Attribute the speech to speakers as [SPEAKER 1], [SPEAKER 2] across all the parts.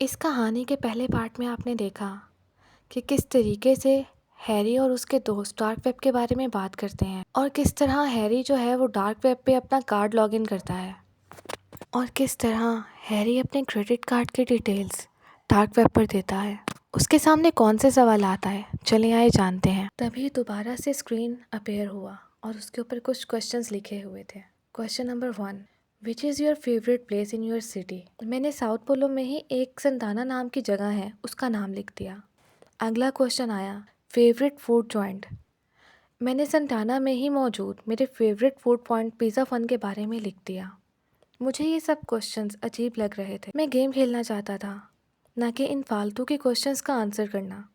[SPEAKER 1] इस कहानी के पहले पार्ट में आपने देखा कि किस तरीके से हैरी और उसके दोस्त डार्क वेब के बारे में बात करते हैं और किस तरह हैरी जो है वो डार्क वेब पे अपना कार्ड लॉगिन करता है और किस तरह हैरी अपने क्रेडिट कार्ड की डिटेल्स डार्क वेब पर देता है। उसके सामने कौन से सवाल आता है, चले आए जानते हैं। तभी दोबारा से स्क्रीन अपेयर हुआ और उसके ऊपर कुछ क्वेश्चंस लिखे हुए थे। Question number 1, which is your favourite place in your city. मैंने साउथ पोलो में ही एक संताना नाम की जगह है उसका नाम लिख दिया। अगला क्वेश्चन आया, फेवरेट फूड जॉइंट। मैंने संताना में ही मौजूद मेरे favourite food point pizza fun के बारे में लिख दिया। मुझे ये सब क्वेश्चंस अजीब लग रहे थे। मैं गेम खेलना चाहता था, ना कि इन फालतू के क्वेश्चंस का आंसर करना।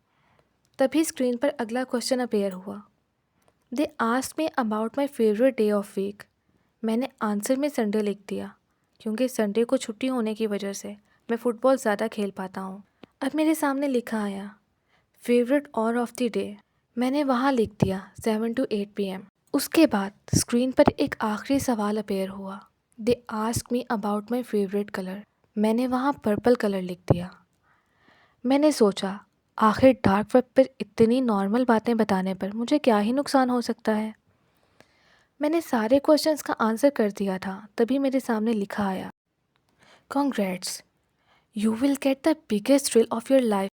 [SPEAKER 1] तभी स्क्रीन पर अगला क्वेश्चन अपेयर हुआ, they asked me about my favourite day of week. मैंने आंसर में संडे लिख दिया क्योंकि संडे को छुट्टी होने की वजह से मैं फ़ुटबॉल ज़्यादा खेल पाता हूँ। अब मेरे सामने लिखा आया, favourite hour of the day. मैंने वहाँ लिख दिया 7 to 8 PM। उसके बाद स्क्रीन पर एक आखिरी सवाल अपेयर हुआ, they ask me about my favourite colour. मैंने वहाँ पर्पल कलर लिख दिया। मैंने सोचा आखिर डार्क वेब पर इतनी नॉर्मल बातें बताने पर मुझे क्या ही नुकसान हो सकता है। मैंने सारे क्वेश्चंस का आंसर कर दिया था। तभी मेरे सामने लिखा आया, congrats, you will get the biggest thrill of your life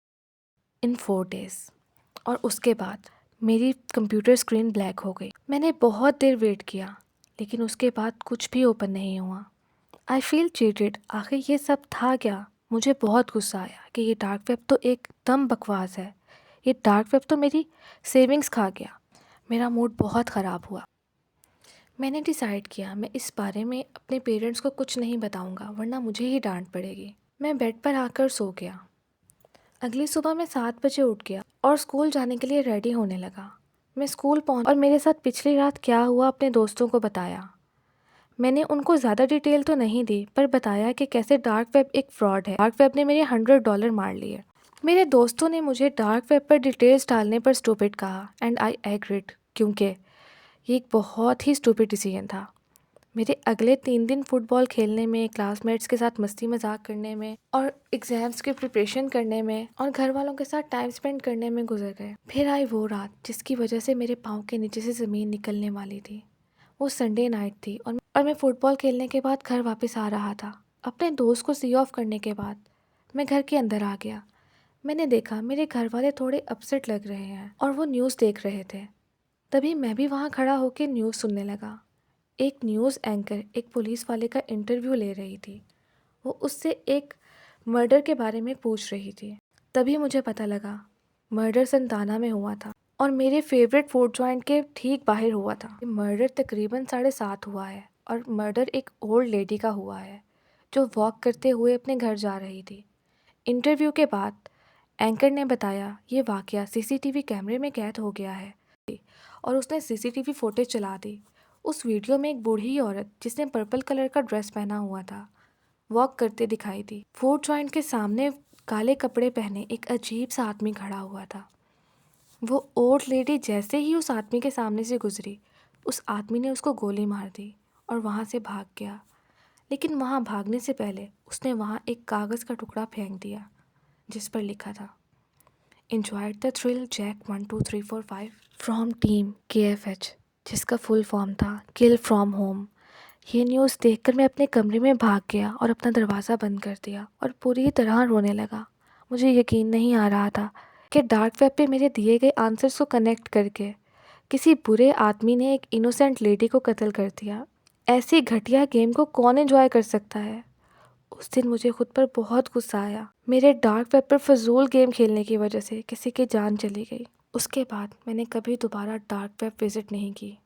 [SPEAKER 1] in 4 days। और उसके बाद मेरी कंप्यूटर स्क्रीन ब्लैक हो गई। मैंने बहुत देर वेट किया लेकिन उसके बाद कुछ भी ओपन नहीं हुआ। I feel cheated. आखिर ये सब था क्या। मुझे बहुत गुस्सा आया कि ये डार्क वेब तो एकदम बकवास है। ये डार्क वेब तो मेरी सेविंग्स खा गया। मेरा मूड बहुत ख़राब हुआ। मैंने डिसाइड किया मैं इस बारे में अपने पेरेंट्स को कुछ नहीं बताऊंगा वरना मुझे ही डांट पड़ेगी। मैं बेड पर आकर सो गया। अगली सुबह मैं 7 बजे उठ गया और स्कूल जाने के लिए रेडी होने लगा। मैं स्कूल पहुंच और मेरे साथ पिछली रात क्या हुआ अपने दोस्तों को बताया। मैंने उनको ज़्यादा डिटेल तो नहीं दी पर बताया कि कैसे डार्क वेब एक फ्रॉड है। डार्क वेब ने मेरे $100 मार लिए। मेरे दोस्तों ने मुझे डार्क वेब पर डिटेल्स डालने पर स्टूपिड कहा एंड आई एग्रीड क्योंकि ये एक बहुत ही स्टूपिड डिसीजन था। मेरे अगले 3 दिन फुटबॉल खेलने में, क्लासमेट्स के साथ मस्ती मजाक करने में और एग्ज़ाम्स की प्रिपरेशन करने में और घर वालों के साथ टाइम स्पेंड करने में गुजर गए। फिर आई वो रात जिसकी वजह से मेरे पाँव के नीचे से ज़मीन निकलने वाली थी। वो संडे नाइट थी और मैं फ़ुटबॉल खेलने के बाद घर वापस आ रहा था। अपने दोस्त को सी ऑफ करने के बाद मैं घर के अंदर आ गया। मैंने देखा मेरे घर वाले थोड़े अपसेट लग रहे हैं और वो न्यूज़ देख रहे थे। तभी मैं भी वहाँ खड़ा होकर न्यूज़ सुनने लगा। एक न्यूज़ एंकर एक पुलिस वाले का इंटरव्यू ले रही थी। वो उससे एक मर्डर के बारे में पूछ रही थी। तभी मुझे पता लगा मर्डर संताना में हुआ था और मेरे फेवरेट फूड जॉइंट के ठीक बाहर हुआ था। मर्डर तकरीबन 7:30 हुआ है और मर्डर एक ओल्ड लेडी का हुआ है जो वॉक करते हुए अपने घर जा रही थी। इंटरव्यू के बाद एंकर ने बताया ये वाकया सीसीटीवी कैमरे में कैद हो गया है और उसने सीसीटीवी फुटेज चला दी। उस वीडियो में एक बूढ़ी औरत जिसने पर्पल कलर का ड्रेस पहना हुआ था वॉक करते दिखाई दी। फूड जॉइंट के सामने काले कपड़े पहने एक अजीब सा आदमी खड़ा हुआ था। वो ओल्ड लेडी जैसे ही उस आदमी के सामने से गुजरी उस आदमी ने उसको गोली मार दी और वहाँ से भाग गया। लेकिन वहाँ भागने से पहले उसने वहाँ एक कागज़ का टुकड़ा फेंक दिया जिस पर लिखा था, enjoyed the thrill jack 1 2 3 4 5 from team KFH, जिसका फुल फॉर्म था किल फ्रॉम होम। ये न्यूज़ देखकर मैं अपने कमरे में भाग गया और अपना दरवाज़ा बंद कर दिया और पूरी तरह रोने लगा। मुझे यकीन नहीं आ रहा था कि डार्क वेब पे मेरे दिए गए आंसर्स को कनेक्ट करके किसी बुरे आदमी ने एक इनोसेंट लेडी को कत्ल कर दिया। ऐसी घटिया गेम को कौन एंजॉय कर सकता है। उस दिन मुझे खुद पर बहुत गुस्सा आया। मेरे डार्क वेब पर फजूल गेम खेलने की वजह से किसी की जान चली गई। उसके बाद मैंने कभी दोबारा डार्क वेब विज़िट नहीं की।